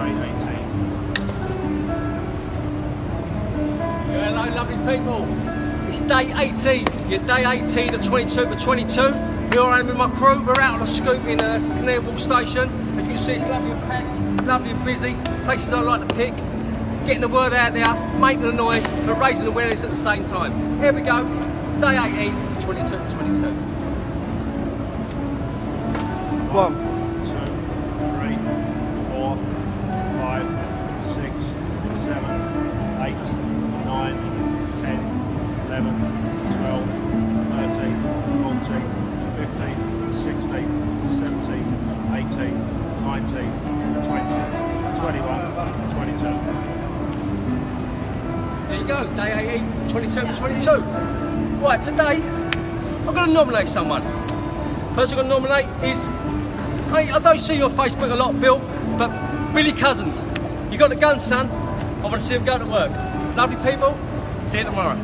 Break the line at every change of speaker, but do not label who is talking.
day 18.
Hello, lovely people. It's day 18. Your day 18 of 22 for 22. Here I am with my crew. We're out on a scoop in Canary Wharf station. As you can see, it's lovely and packed, lovely and busy. Places I like to pick. Getting the word out there, making a noise, but raising awareness at the same time. Here we go. Day 18 for 22 for 22.
1, 2, 3, 4, 5, 6, 7, 8, 9, 10, 11, 12, 13, 14, 15, 16, 17, 18, 19, 20, 21, 22.
There you go, day 18, 22 for 22. Right, today, I'm going to nominate someone. Person I'm going to nominate is, I don't see you on Facebook a lot, Bill, but Billy Cousins. You got the gun, son. I want to see him go to work. Lovely people, see you tomorrow.